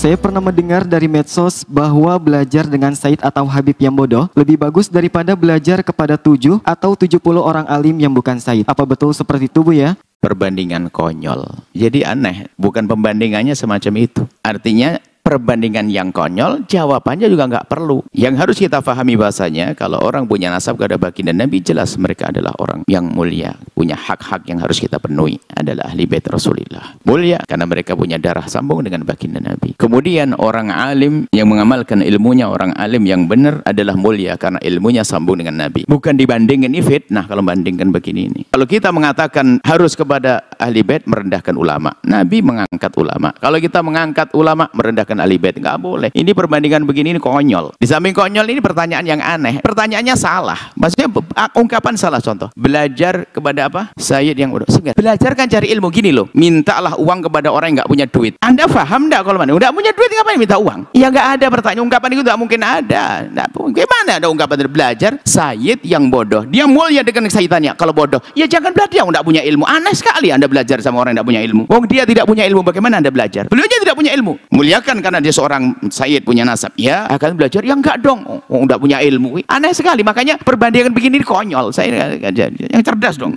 Saya pernah mendengar dari medsos bahwa belajar dengan Said atau Habib yang bodoh lebih bagus daripada belajar kepada 7 atau 70 orang alim yang bukan Said. Apa betul seperti itu, Bu ya? Perbandingan konyol. Jadi aneh, bukan pembandingannya semacam itu. Artinya perbandingan yang konyol, jawabannya juga nggak perlu. Yang harus kita pahami bahasanya, kalau orang punya nasab kepada baginda Nabi, jelas mereka adalah orang yang mulia, punya hak-hak yang harus kita penuhi, adalah ahli bait Rasulullah. Mulia karena mereka punya darah sambung dengan baginda Nabi. Kemudian orang alim yang mengamalkan ilmunya, orang alim yang benar adalah mulia karena ilmunya sambung dengan Nabi. Bukan dibandingkan ini fitnah kalau bandingkan begini ini. Kalau kita mengatakan harus kepada ahli bait, merendahkan ulama. Nabi mengangkat ulama. Kalau kita mengangkat ulama, merendahkan ahli bait, nggak boleh. Ini perbandingan begini ini konyol. Di samping konyol ini pertanyaan yang aneh. Pertanyaannya salah. Maksudnya ungkapan salah. Contoh, belajar kepada apa? Sayyid yang udah. Belajar kan cari ilmu gini loh. Mintalah uang kepada orang yang nggak punya duit. Anda paham nggak kalau mana? Udah punya duit ngapain minta uang? Ya nggak ada pertanyaan. Ungkapan itu nggak mungkin ada. Gimana ada ungkapan dari belajar? Sayyid yang bodoh. Dia mulia dengan sayyidannya. Kalau bodoh, ya jangan belajar yang nggak punya ilmu. Aneh sekali Anda belajar sama orang yang nggak punya ilmu. Wong dia tidak punya ilmu, bagaimana Anda belajar? Beliau aja tidak punya ilmu. Muliakan karena dia seorang sayyid punya nasab, ya akan belajar. Ya enggak dong, enggak punya ilmu. Aneh sekali. Makanya perbandingan begini konyol. Saya yang cerdas dong.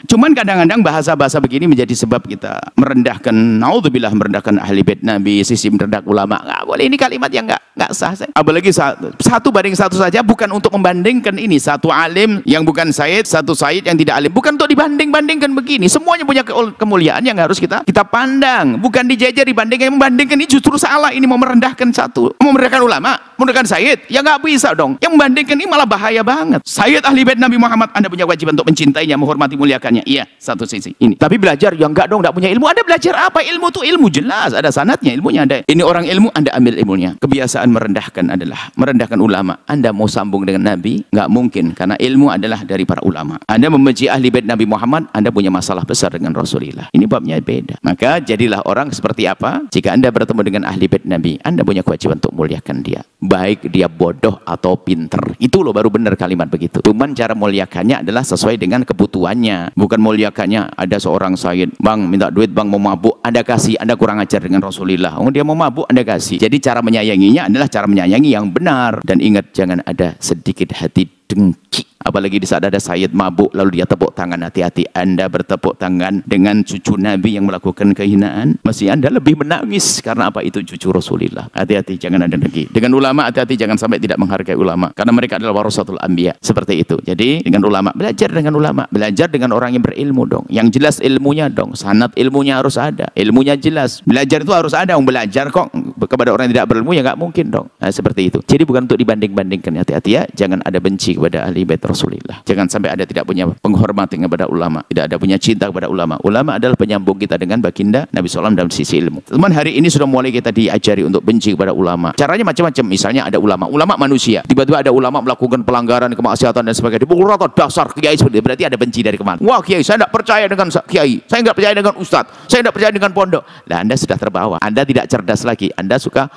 Cuman kadang-kadang bahasa-bahasa begini menjadi sebab kita merendahkan, naudzubillah, merendahkan ahli bait Nabi, sisi merendahkan ulama. Nggak boleh, ini kalimat yang nggak sah. Apalagi satu banding satu saja, bukan untuk membandingkan ini satu alim yang bukan sayyid, satu sayyid yang tidak alim, bukan untuk dibanding-bandingkan begini. Semuanya punya kemuliaan yang harus kita pandang, bukan dijejer dibandingkan. Membandingkan ini justru salah. Ini mau merendahkan satu, mau merendahkan ulama, merendahkan sayyid, ya nggak bisa dong. Yang membandingkan ini malah bahaya banget. Sayyid ahli bait Nabi Muhammad, Anda punya kewajiban untuk mencintainya, menghormati, muliakannya. Iya, satu sisi ini. Tapi belajar, ya enggak dong, enggak punya ilmu. Anda belajar apa? Ilmu tuh ilmu jelas, ada sanadnya, ilmunya ada. Ini orang ilmu, Anda ambil ilmunya. Kebiasaan merendahkan adalah merendahkan ulama. Anda mau sambung dengan Nabi, enggak mungkin, karena ilmu adalah dari para ulama. Anda membenci ahli bait Nabi Muhammad, Anda punya masalah besar dengan Rasulullah. Ini babnya beda. Maka jadilah orang seperti apa? Jika Anda bertemu dengan ahli bait Nabi, Anda punya kewajiban untuk muliakan dia. Baik dia bodoh atau pinter. Itu loh baru benar kalimat begitu. Cuman cara muliakannya adalah sesuai dengan kebutuhannya. Bukan muliakannya, ada seorang sayyid, bang minta duit, bang mau mabuk, Anda kasih. Anda kurang ajar dengan Rasulullah. Dia mau mabuk, Anda kasih. Jadi cara menyayanginya adalah cara menyayangi yang benar. Dan ingat, jangan ada sedikit hati dengki. Apalagi di saat ada sayyid mabuk lalu dia tepuk tangan, hati-hati. Anda bertepuk tangan dengan cucu Nabi yang melakukan kehinaan, mesti Anda lebih menangis karena apa? Itu cucu Rasulullah. Hati-hati, jangan ada dengki. Dengan ulama hati-hati, jangan sampai tidak menghargai ulama, karena mereka adalah warasatul anbiya. Seperti itu. Jadi dengan ulama, belajar dengan ulama, belajar dengan orang yang berilmu dong, yang jelas ilmunya dong, sanad ilmunya harus ada, ilmunya jelas. Belajar itu harus ada. Belajar kok kepada orang yang tidak berilmu ya nggak mungkin dong. Nah, seperti itu. Jadi bukan untuk dibanding-bandingkan. Hati-hati ya, jangan ada benci kepada ahli bait Rasulullah. Jangan sampai ada tidak punya penghormatan kepada ulama, tidak ada punya cinta kepada ulama. Ulama adalah penyambung kita dengan baginda Nabi SAW dalam sisi ilmu. Teman, hari ini sudah mulai kita diajari untuk benci kepada ulama. Caranya macam-macam. Misalnya ada ulama manusia, tiba-tiba ada ulama melakukan pelanggaran, kemaksiatan dan sebagainya. Dipukul rata, dasar kiai seperti itu. Berarti ada benci dari kemana? Wah kiai, saya tidak percaya dengan kiai, saya tidak percaya dengan ustadz, saya tidak percaya dengan pondok. Lah Anda sudah terbawa. Anda tidak cerdas lagi. Anda suka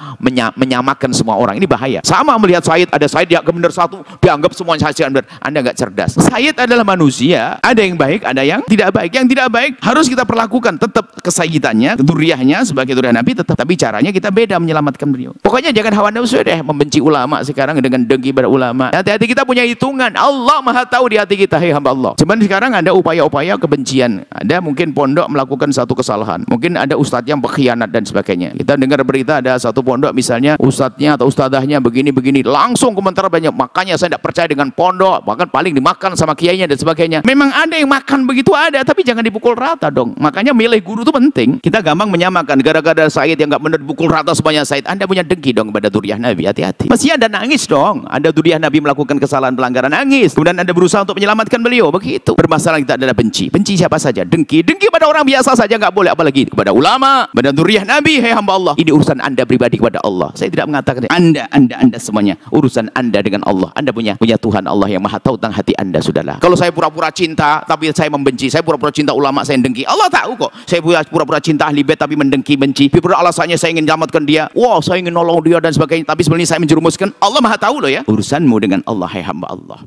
menyamakan semua orang. Ini bahaya. Sama melihat sayyid, ada sayyid yang benar satu, dianggap semuanya sayyid benar. Anda nggak cerdas. Sayyid adalah manusia, ada yang baik, ada yang tidak baik. Yang tidak baik harus kita perlakukan, tetap kesayyidannya, duriahnya sebagai duriah Nabi tetap, tapi caranya kita beda menyelamatkan beliau. Pokoknya jangan hawa nafsu deh, membenci ulama sekarang dengan dengki pada ulama. Hati-hati, kita punya hitungan. Allah Maha tahu di hati kita, hei hamba Allah. Cuman sekarang ada upaya-upaya kebencian. Ada mungkin pondok melakukan satu kesalahan, mungkin ada ustadz yang berkhianat dan sebagainya. Kita dengar berita ada satu pondok misalnya ustadznya atau ustadzahnya begini-begini, langsung komentar banyak, makanya saya tidak percaya dengan pondok, bahkan paling dimakan sama kiainya dan sebagainya. Memang ada yang makan begitu, ada, tapi jangan dipukul rata dong. Makanya milih guru itu penting. Kita gampang menyamakan, gara-gara sayyid yang nggak benar dipukul rata semuanya sayyid. Anda punya dengki dong kepada duriah Nabi. Hati-hati. Mesti Anda nangis dong. Ada duriah Nabi melakukan kesalahan, pelanggaran, nangis. Kemudian Anda berusaha untuk menyelamatkan beliau. Begitu. Bermasalah kita adalah benci. Benci siapa saja. Dengki pada orang biasa saja nggak boleh, apalagi kepada ulama, pada duriah Nabi. Hei hamba Allah, ini urusan Anda pribadi kepada Allah. Saya tidak mengatakan Anda semuanya. Urusan Anda dengan Allah. Anda punya Tuhan Allah yang Maha tahu tentang hati Anda, sudahlah. Kalau saya pura-pura cinta tapi saya membenci, saya pura-pura cinta ulama saya dengki, Allah tahu kok. Saya pura-pura cinta ahli bait tapi mendengki, benci. Pura alasannya saya ingin selamatkan dia, wah saya ingin nolong dia dan sebagainya, tapi sebenarnya saya menjerumuskan. Allah Maha tahu loh ya. Urusanmu dengan Allah, hai hamba Allah.